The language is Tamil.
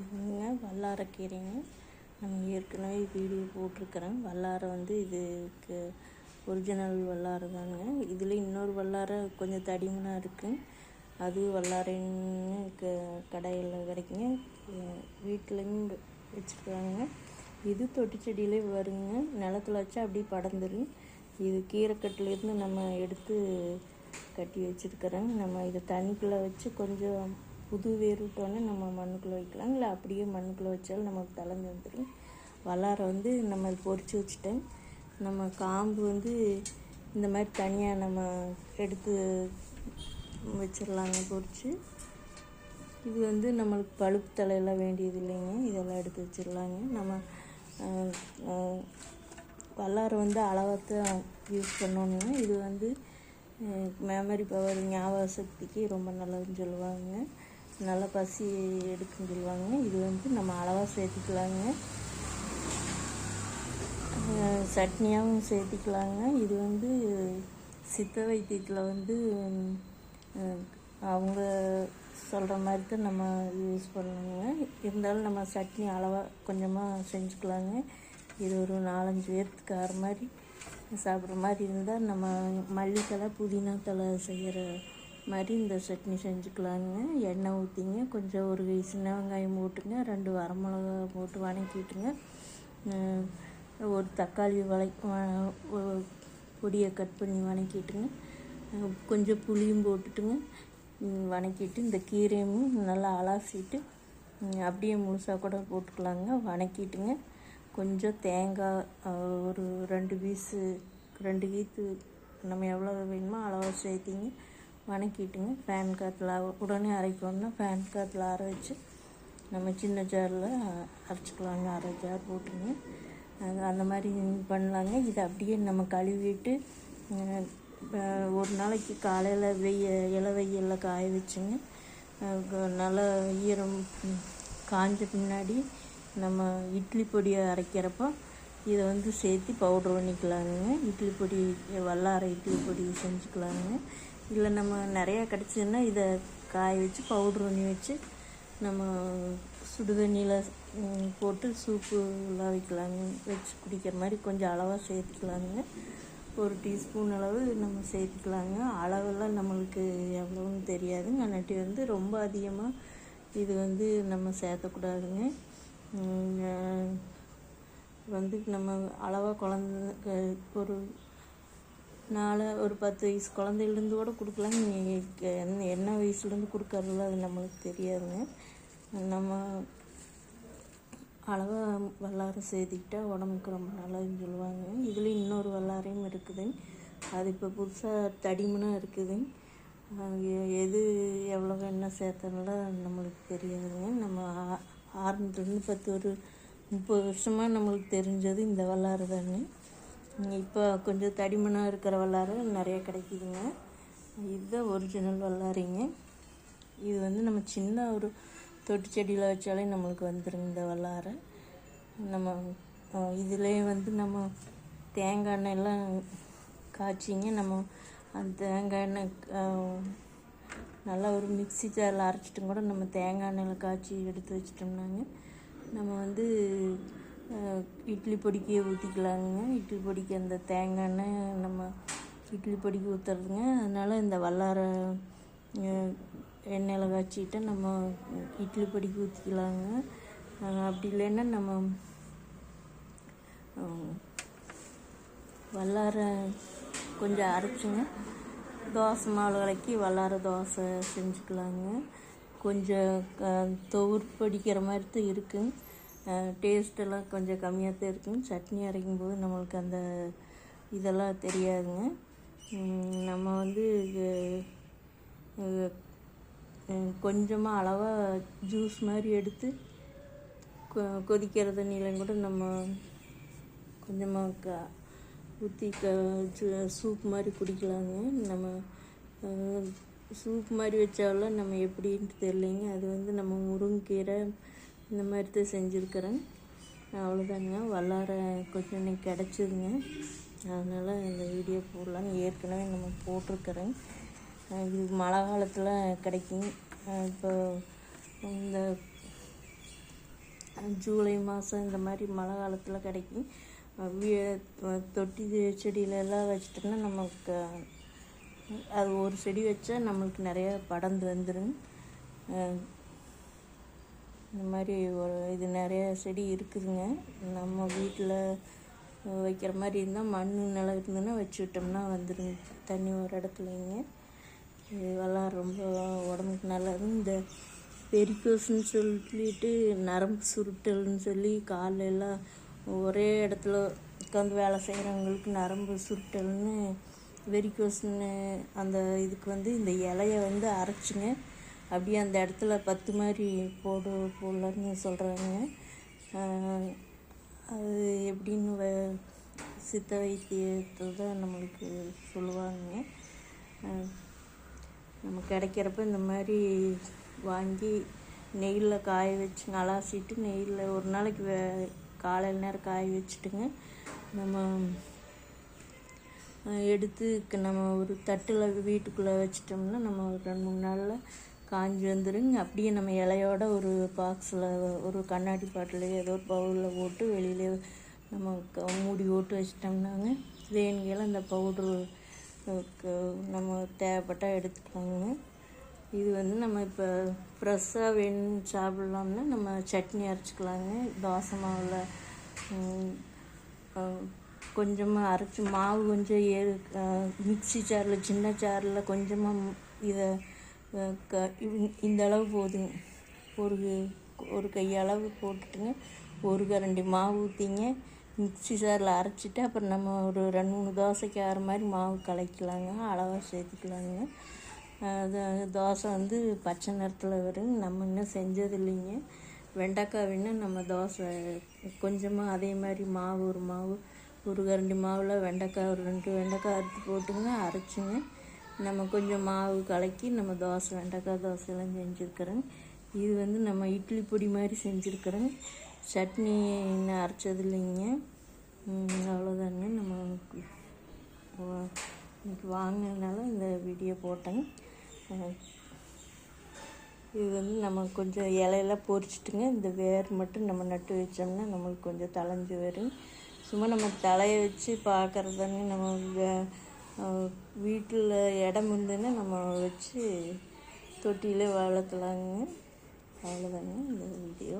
இதுங்க வல்லாரைக்கீரைங்க. நம்ம ஏற்கனவே வீடியோ போட்டிருக்கிறேன். வல்லாரை வந்து இதுக்கு ஒரிஜினல் வல்லாரை தாங்க. இதில் இன்னொரு வல்லாரை கொஞ்சம் தடிமனாக இருக்குது. அது வல்லாரைன்னு கடையில் கிடைக்குங்க. வீட்டிலையும் வச்சுருக்காங்க. இது தொட்டி செடியிலே வருங்க. நிலத்துல வச்சா அப்படியே படர்ந்துடும். இது கீரைக்கட்டிலேருந்து நம்ம எடுத்து கட்டி வச்சுருக்கிறேன். நம்ம இதை தண்ணிக்குள்ளே வச்சு கொஞ்சம் புது வேர் விட்டோன்னே நம்ம மண்ணுக்குள்ளே வைக்கலாம். இல்லை அப்படியே மண்ணுக்குள்ளே வச்சாலும் நமக்கு தளர்ந்து வந்துடும். வல்லாரை வந்து நம்ம பொறிச்சு வச்சுட்டேன். நம்ம காம்பு வந்து இந்த மாதிரி தனியாக நம்ம எடுத்து வச்சிடலாங்க பொறிச்சு. இது வந்து நம்மளுக்கு பழுப்பு தலையெல்லாம் வேண்டியது இல்லைங்க. இதெல்லாம் எடுத்து வச்சிடலாங்க. நம்ம வல்லாரை வந்து அளவாக யூஸ் பண்ணணுங்க. இது வந்து மெமரி பவர், ஞாபக சக்திக்கு ரொம்ப நல்லதுன்னு சொல்லுவாங்க. நல்லா பசி எடுக்குன்னு சொல்லுவாங்க. இது வந்து நம்ம அளவாக சேர்த்துக்கலாங்க. சட்னியாகவும் சேர்த்திக்கலாங்க. இது வந்து சித்த வைத்தியத்தில் வந்து அவங்க சொல்கிற மாதிரி தான் நம்ம யூஸ் பண்ணணுங்க. இருந்தாலும் நம்ம சட்னி அளவாக கொஞ்சமாக செஞ்சுக்கலாங்க. இது ஒரு 4-5 பேர்த்துக்கு ஆகிற மாதிரி சாப்பிட்ற மாதிரி இருந்தால் நம்ம மல்லித்தலை புதினா தலை செய்கிற மாதிரி இந்த சட்னி செஞ்சுக்கலாங்க. எண்ணெய் ஊற்றிங்க, கொஞ்சம் ஒரு சின்ன வெங்காயம் போட்டுங்க, 2 வரமிளகா போட்டு வணக்கிட்டுங்க, ஒரு தக்காளி பொடியை கட் பண்ணி வணக்கிட்டுங்க, கொஞ்சம் புளியும் போட்டுட்டுங்க வணக்கிட்டு இந்த கீரையும் நல்லா அலசிட்டு அப்படியே முழுசாக கூட போட்டுக்கலாங்க. வணக்கிட்டுங்க கொஞ்சம் தேங்காய் ஒரு 2 பீஸு 2 கீத்து நம்ம எவ்வளோ வேணுமோ அளவாக சேர்த்திங்க வணக்கிட்டுங்க. ஃபேன் காற்றுல உடனே அரைக்கணும்னா ஃபேன் காற்றுல அரை வச்சு நம்ம சின்ன ஜாரில் அரைச்சிக்கலாங்க. அரை ஜார் போட்டுங்க அந்த மாதிரி பண்ணலாங்க. இதை அப்படியே நம்ம கழுவிட்டு ஒரு நாளைக்கு காலையில் இலை வெயிலில் காய வச்சுங்க. நல்லா ஈரம் காஞ்ச பின்னாடி நம்ம இட்லி பொடியை அரைக்கிறப்போ இதை வந்து சேர்த்து பவுட்ரு பண்ணிக்கலாங்க. இட்லி பொடி வல்லாரை இட்லி பொடி செஞ்சுக்கலாங்க. இல்லை நம்ம நிறையா கிடச்சிதுன்னா இதை காய வச்சு பவுட்ரு பண்ணி வச்சு நம்ம சுடுதண்ணியில் போட்டு சூப்புலாம் வைக்கலாங்க. வச்சு குடிக்கிற மாதிரி கொஞ்சம் அளவாக சேர்த்துக்கலாங்க. ஒரு டீஸ்பூன் அளவு நம்ம சேர்த்துக்கலாங்க. அளவெல்லாம் நம்மளுக்கு எவ்வளோன்னு தெரியாதுங்க. அன்னாட்டி வந்து ரொம்ப அதிகமாக இது வந்து நம்ம சேர்த்தக்கூடாதுங்க. வந்து நம்ம அளவாக ஒரு 10 வயசு குழந்தையிலேருந்து கூட கொடுக்கலாங்க. என்ன வயசுலேருந்து கொடுக்கறதுல அது நம்மளுக்கு தெரியாதுங்க. நம்ம அளவாக வல்லாரை சேர்த்திக்கிட்டா உடம்புக்கு ரொம்ப நல்லதுன்னு சொல்லுவாங்க. இதுலேயும் இன்னொரு வல்லாரையும் இருக்குது. அது இப்போ புதுசாக தடிமனாக இருக்குது. எது எவ்வளோ என்ன சேர்த்தனால நம்மளுக்கு தெரியாதுங்க. நம்ம ஆரம்பத்துலேருந்து 30 வருஷமாக நம்மளுக்கு தெரிஞ்சது இந்த வல்லாரை தானே. இப்போ கொஞ்சம் தடிமனாக இருக்கிற வல்லாரை நிறையா கிடைக்குதுங்க. இதுதான் ஒரிஜினல் வல்லாரைங்க. இது வந்து நம்ம சின்ன ஒரு தொட்டி செடியில் வச்சாலே நம்மளுக்கு வந்துடும் இந்த வல்லாரை. நம்ம இதிலே வந்து நம்ம தேங்காய் எண்ணெயெல்லாம் காய்ச்சிங்க. நம்ம அந்த தேங்காய் எண்ணெய் நல்லா ஒரு மிக்ஸி ஜாரில் அரைச்சிட்டும் கூட நம்ம தேங்காய் எண்ணெயில் காய்ச்சி எடுத்து வச்சிட்டோம்னாங்க நம்ம வந்து இட்லி பொடிக்கு ஊற்றிக்கலாங்க. இட்லி பொடிக்கு அந்த தேங்காய் எண்ணெய் நம்ம இட்லி பொடிக்கு ஊற்றுறதுங்க. அதனால் இந்த வல்லாரை எண்ணெயில் காய்ச்சிட்டு நம்ம இட்லி பொடிக்கு ஊற்றிக்கலாங்க. அப்படி இல்லைன்னா நம்ம வல்லாரை கொஞ்சம் அரைச்சிங்க தோசை மாவு கலக்கி வல்லாரை தோசை செஞ்சுக்கலாங்க. கொஞ்சம் துவர்ப்பு அடிக்கிற மாதிரி தான் இருக்குங்க. டேஸ்ட்டெல்லாம் கொஞ்சம் கம்மியாக தான் இருக்குங்க. சட்னி அரைக்கும்போது நம்மளுக்கு அந்த இதெல்லாம் தெரியாதுங்க. நம்ம வந்து கொஞ்சமாக அளவாக ஜூஸ் மாதிரி எடுத்து கொதிக்கிற தண்ணியிலையும் கூட நம்ம கொஞ்சமாக ஊற்றி சூப் மாதிரி குடிக்கலாங்க. நம்ம சூப் மாதிரி வச்சாலும் நம்ம எப்படின்ட்டு தெரியலைங்க. அது வந்து நம்ம முருங்கைக்கீரை இந்த மாதிரி தான் செஞ்சுருக்கிறேன். அவ்வளோதாங்க. வல்லாரை கொஞ்சம் இன்னைக்கு கிடச்சிதுங்க. அதனால் இந்த வீடியோ போடலான்னு ஏற்கனவே நம்ம போட்டிருக்கிறேன். இது மழை காலத்தில் கிடைக்கும். இப்போ இந்த ஜூலை மாதம் இந்த மாதிரி மழை காலத்தில் கிடைக்கும். தொட்டி செடியிலெல்லாம் வச்சிட்டோம்னா நமக்கு அது ஒரு செடி வச்சா நம்மளுக்கு நிறைய படர்ந்து வந்துடும். இந்த மாதிரி இது நிறைய செடி இருக்குதுங்க. நம்ம வீட்டில் வைக்கிற மாதிரி இருந்தால் மண் நிலம் இருந்ததுன்னா வச்சு விட்டோம்னா வந்துடுங்க. தண்ணி ஒரு இடத்துலைங்க. இதெல்லாம் ரொம்ப உடம்புக்கு நல்லது. இந்த வெரிகோஸ்ன்னு சொல்லிட்டு நரம்பு சுருட்டல்னு சொல்லி காலெல்லாம் ஒரே இடத்துல உட்காந்து வேலை செய்கிறவங்களுக்கு நரம்பு சுருட்டல்னு வெரிகோஸ்ன்னு அந்த இதுக்கு இந்த இலையை அரைச்சிங்க அப்படியே அந்த இடத்துல பத்து மாதிரி போடலான்னு சொல்கிறாங்க. அது எப்படின்னு சித்த வைத்தியத்தை தான் நம்மளுக்கு சொல்லுவாங்க. நம்ம கிடைக்கிறப்ப இந்த மாதிரி வாங்கி நெய்யில் காய வச்சு அலாசிட்டு நெய்யில் ஒரு நாளைக்கு காலையில் நேரம் காய வச்சுட்டுங்க நம்ம எடுத்து நம்ம ஒரு தட்டில் வீட்டுக்குள்ளே வச்சிட்டோம்னா நம்ம ஒரு 2-3 நாளில் காஞ்சி வந்துடுங்க. அப்படியே நம்ம இலையோட ஒரு பாக்ஸில் ஒரு கண்ணாடி பாட்டில் ஏதோ ஒரு பவுலில் போட்டு வெளியிலே நம்ம மூடி போட்டு வச்சிட்டோம்னாங்க வேணுங்கெல்லாம் இந்த பவுட்ரு நம்ம தேவைப்பட்டால் எடுத்துக்கலாங்க. இது நம்ம இப்போ ஃப்ரெஷ்ஷாக வேணும் சாப்பிட்லாம்னா நம்ம சட்னி அரைச்சிக்கலாங்க. தோசை மாவில் கொஞ்சமாக அரைச்சி மாவு கொஞ்சம் மிக்ஸி ஜாரில் சின்ன ஜாரில் கொஞ்சமாக இதை இந்த அளவு போதுங்க. ஒரு கையளவு போட்டுட்டுங்க ஒரு கரண்டி மாவு ஊற்றிங்க மிக்ஸி ஜாரில் அரைச்சிட்டு அப்புறம் நம்ம ஒரு 2-3 தோசைக்கு ஆகிற மாதிரி மாவு கலக்கிக்கலாங்க. அளவாக சேர்த்துக்கலாங்க. அது தோசை பச்சை நிறத்தில் வரும். நம்ம இன்னும் செஞ்சது இல்லைங்க. வெண்டைக்காய் வேணால் நம்ம தோசை கொஞ்சமாக அதே மாதிரி ஒரு கரண்டி மாவில் வெண்டைக்காய் ஒரு 2 வெண்டைக்காய் அறுத்து போட்டுங்க அரைச்சிங்க நம்ம கொஞ்சம் மாவு கலக்கி நம்ம வெண்டைக்காய் தோசையெல்லாம் செஞ்சுருக்கிறேங்க. இது நம்ம இட்லி பொடி மாதிரி செஞ்சுருக்கிறேங்க. சட்னி இன்னும் அரைச்சது இல்லைங்க. அவ்வளோதாங்க. நம்ம இன்னைக்கு வாங்கினதுனால இந்த வீடியோ போட்டேங்க. இது நம்ம கொஞ்சம் இலையெல்லாம் பொரிச்சிட்டுங்க இந்த வேர் மட்டும் நம்ம நட்டு வச்சோம்னா நம்மளுக்கு கொஞ்சம் தளைஞ்சு வரும். சும்மா நம்ம தலையை வச்சு பார்க்குறது தானே. நம்ம வீட்டில் இடம் இருந்ததுன்னா நம்ம வச்சு தொட்டியிலே வளர்க்கலாங்க. அவ்வளோதாங்க இந்த வீடியோ.